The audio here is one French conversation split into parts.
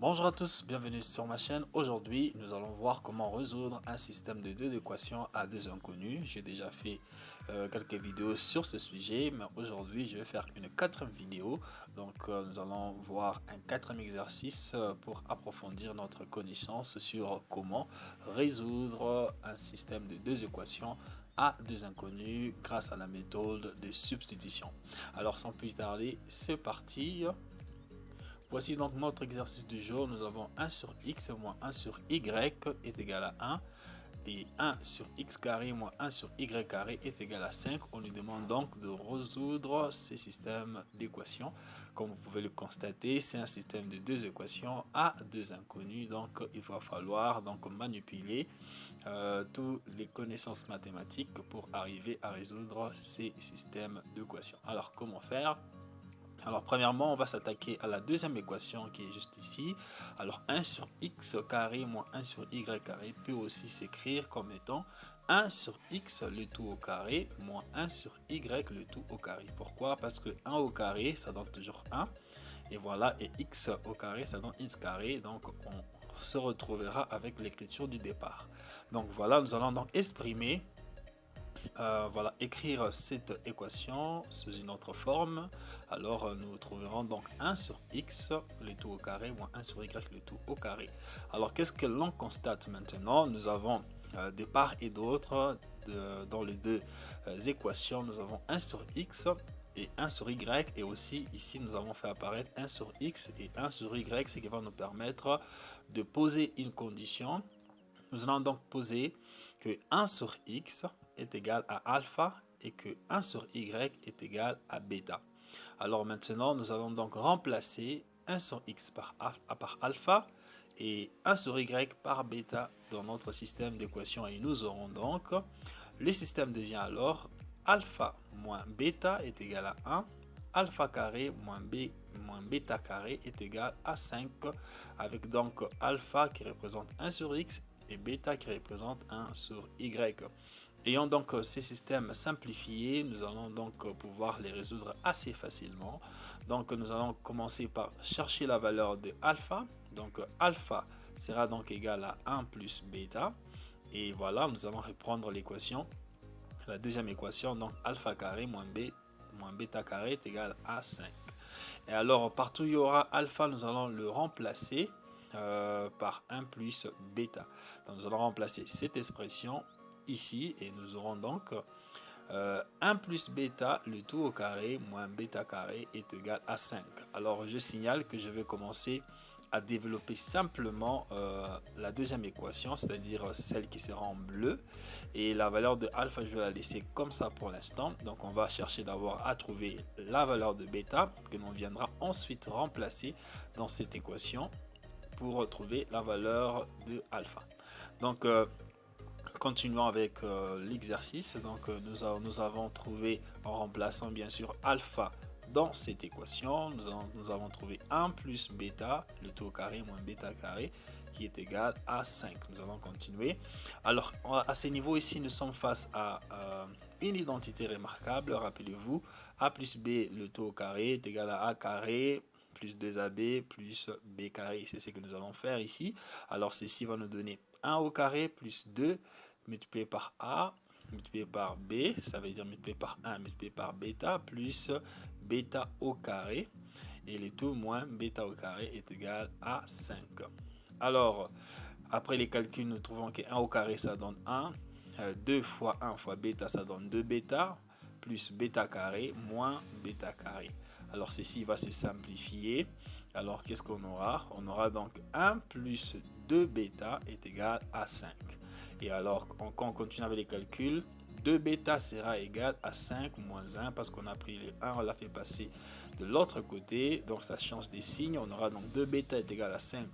Bonjour à tous, bienvenue sur ma chaîne. Aujourd'hui, nous allons voir comment résoudre un système de deux équations à deux inconnus. J'ai déjà fait quelques vidéos sur ce sujet, mais aujourd'hui, je vais faire une quatrième vidéo. Donc, nous allons voir un quatrième exercice pour approfondir notre connaissance sur comment résoudre un système de deux équations à deux inconnus grâce à la méthode de substitution. Alors, sans plus tarder, c'est parti. Voici donc notre exercice du jour. Nous avons 1 sur x moins 1 sur y est égal à 1. Et 1 sur x carré moins 1 sur y carré est égal à 5. On lui demande donc de résoudre ces systèmes d'équations. Comme vous pouvez le constater, c'est un système de deux équations à deux inconnus. Donc il va falloir donc manipuler toutes les connaissances mathématiques pour arriver à résoudre ces systèmes d'équations. Alors comment faire? Alors premièrement, on va s'attaquer à la deuxième équation qui est juste ici. Alors 1 sur x carré moins 1 sur y carré peut aussi s'écrire comme étant 1 sur x le tout au carré moins 1 sur y le tout au carré. Pourquoi? Parce que 1 au carré, ça donne toujours 1. Et voilà, et x au carré, ça donne x carré. Donc on se retrouvera avec l'écriture du départ. Donc voilà, nous allons donc exprimer voilà, écrire cette équation sous une autre forme. Alors nous trouverons donc 1 sur x le tout au carré moins 1 sur y le tout au carré. Alors qu'est-ce que l'on constate maintenant? Nous avons de part et d'autre dans les deux équations, nous avons 1 sur x et 1 sur y, et aussi ici nous avons fait apparaître 1 sur x et 1 sur y, ce qui va nous permettre de poser une condition. Nous allons donc poser que 1 sur x est égal à alpha et que 1 sur y est égal à bêta. Alors maintenant, nous allons donc remplacer 1 sur x par alpha et 1 sur y par bêta dans notre système d'équations, et nous aurons donc, le système devient alors alpha moins bêta est égal à 1, alpha carré moins bêta carré est égal à 5, avec donc alpha qui représente 1 sur x et bêta qui représente 1 sur y. Ayant donc ces systèmes simplifiés, nous allons donc pouvoir les résoudre assez facilement. Donc nous allons commencer par chercher la valeur de alpha. Donc alpha sera donc égal à 1 plus bêta. Et voilà, nous allons reprendre l'équation, la deuxième équation, donc alpha carré moins bêta carré est égal à 5. Et alors partout où il y aura alpha, nous allons le remplacer par 1 plus bêta. Donc nous allons remplacer cette expression ici et nous aurons donc 1 plus bêta le tout au carré moins bêta carré est égal à 5. Alors je signale que je vais commencer à développer simplement la deuxième équation, c'est-à-dire celle qui sera en bleu, et la valeur de alpha je vais la laisser comme ça pour l'instant. Donc on va chercher d'abord à trouver la valeur de bêta que l'on viendra ensuite remplacer dans cette équation pour retrouver la valeur de alpha. Donc continuons avec l'exercice. Donc nous avons trouvé, en remplaçant bien sûr alpha dans cette équation, nous avons trouvé 1 plus bêta le tout au carré moins bêta carré qui est égal à 5. Nous allons continuer. Alors à ce niveau ici, nous sommes face à une identité remarquable. Rappelez-vous, a plus b le tout au carré est égal à a carré plus 2ab plus b carré. C'est ce que nous allons faire ici. Alors ceci va nous donner 1 au carré plus 2 multiplié par a multiplié par b, ça veut dire multiplié par 1 multiplié par bêta plus bêta au carré, et le tout moins bêta au carré est égal à 5. Alors après les calculs, nous trouvons que 1 au carré ça donne 1, 2 fois 1 fois bêta ça donne 2 bêta plus bêta carré moins bêta carré. Alors ceci va se simplifier. Alors qu'est-ce qu'on aura? On aura donc 1 plus 2 bêta est égal à 5. Et alors quand on continue avec les calculs, 2 bêta sera égal à 5 moins 1 parce qu'on a pris le 1, on l'a fait passer de l'autre côté. Donc ça change des signes. On aura donc 2 bêta est égal à 5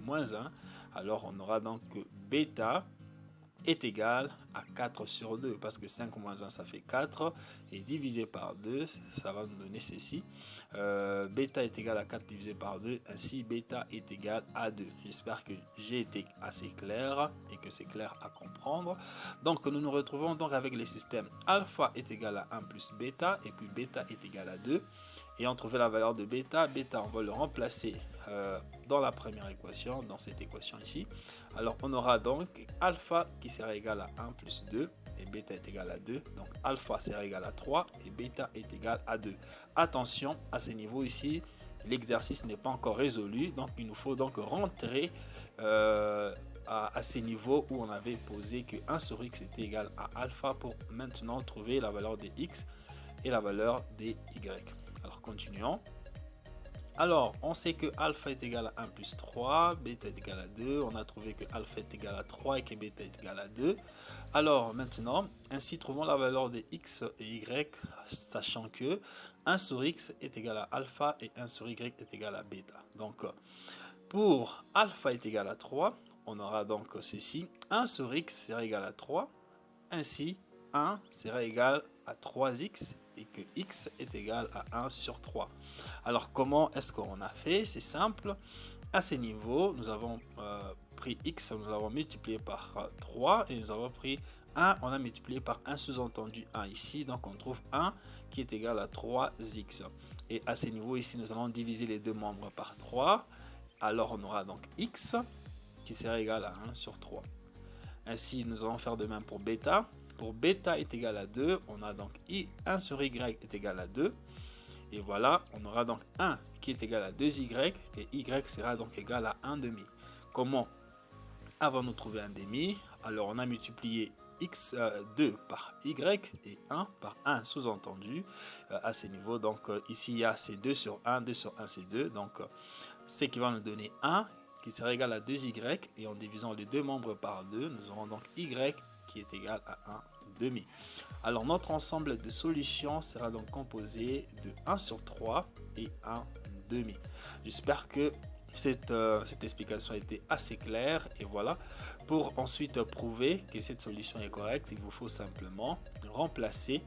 moins 1. Alors on aura donc que bêta est égal à 4 sur 2 parce que 5 moins 1 ça fait 4 et divisé par 2 ça va nous donner ceci. Bêta est égal à 4 divisé par 2, ainsi bêta est égal à 2. J'espère que j'ai été assez clair et que c'est clair à comprendre. Donc nous nous retrouvons donc avec les systèmes alpha est égal à 1 plus bêta et puis bêta est égal à 2. Ayant trouvé la valeur de bêta, on va le remplacer dans la première équation, dans cette équation ici. Alors on aura donc alpha qui sera égal à 1 plus 2 et bêta est égal à 2. Donc alpha sera égal à 3 et bêta est égal à 2. Attention à ce niveau ici, l'exercice n'est pas encore résolu, donc il nous faut donc rentrer à ces niveaux où on avait posé que 1 sur x était égal à alpha pour maintenant trouver la valeur des x et la valeur des y. Alors continuons. Alors, on sait que alpha est égal à 1 plus 3, bêta est égal à 2. On a trouvé que alpha est égal à 3 et que bêta est égal à 2. Alors, maintenant, ainsi trouvons la valeur de x et y, sachant que 1 sur x est égal à alpha et 1 sur y est égal à bêta. Donc, pour alpha est égal à 3, on aura donc ceci. 1 sur x sera égal à 3. Ainsi, 1 sera égal à 3x et que x est égal à 1 sur 3. Alors comment est-ce qu'on a fait? C'est simple. À ces niveaux, nous avons pris x, nous avons multiplié par 3 et nous avons pris 1, on a multiplié par 1 sous-entendu 1 ici. Donc on trouve 1 qui est égal à 3x. Et à ces niveaux ici, nous allons diviser les deux membres par 3. Alors on aura donc x qui sera égal à 1 sur 3. Ainsi, nous allons faire de même pour bêta. Pour bêta est égal à 2, on a donc 1 sur y est égal à 2. Et voilà, on aura donc 1 qui est égal à 2y et y sera donc égal à 1 demi. Comment avons-nous trouvé 1 demi? Alors on a multiplié x2 par y et 1 par 1 sous-entendu à ces niveaux. Donc ici il y a c'est 2 sur 1, 2 sur 1 c'est 2. Donc ce qui va nous donner 1 qui sera égal à 2y et en divisant les deux membres par 2, nous aurons donc y qui est égal à 1 demi. Alors notre ensemble de solutions sera donc composé de 1 sur 3 et 1 demi. J'espère que cette explication a été assez claire et voilà. Pour ensuite prouver que cette solution est correcte, il vous faut simplement remplacer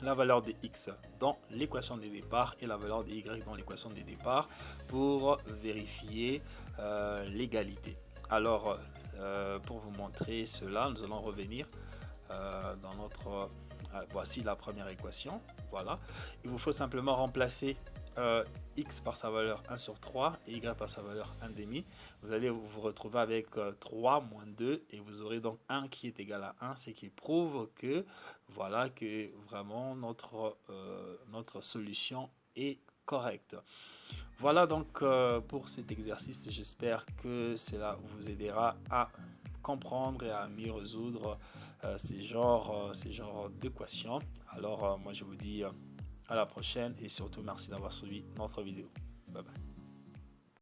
la valeur de x dans l'équation de départ et la valeur de y dans l'équation de départ pour vérifier l'égalité. Alors pour vous montrer cela, nous allons revenir dans notre voici la première équation. Voilà, il vous faut simplement remplacer x par sa valeur 1 sur 3 et y par sa valeur 1 demi. Vous allez vous retrouver avec 3 moins 2 et vous aurez donc 1 qui est égal à 1, ce qui prouve que voilà que vraiment notre solution est correcte. Voilà donc pour cet exercice, j'espère que cela vous aidera à comprendre et à mieux résoudre ces genres d'équations. Alors moi je vous dis à la prochaine et surtout merci d'avoir suivi notre vidéo. Bye bye.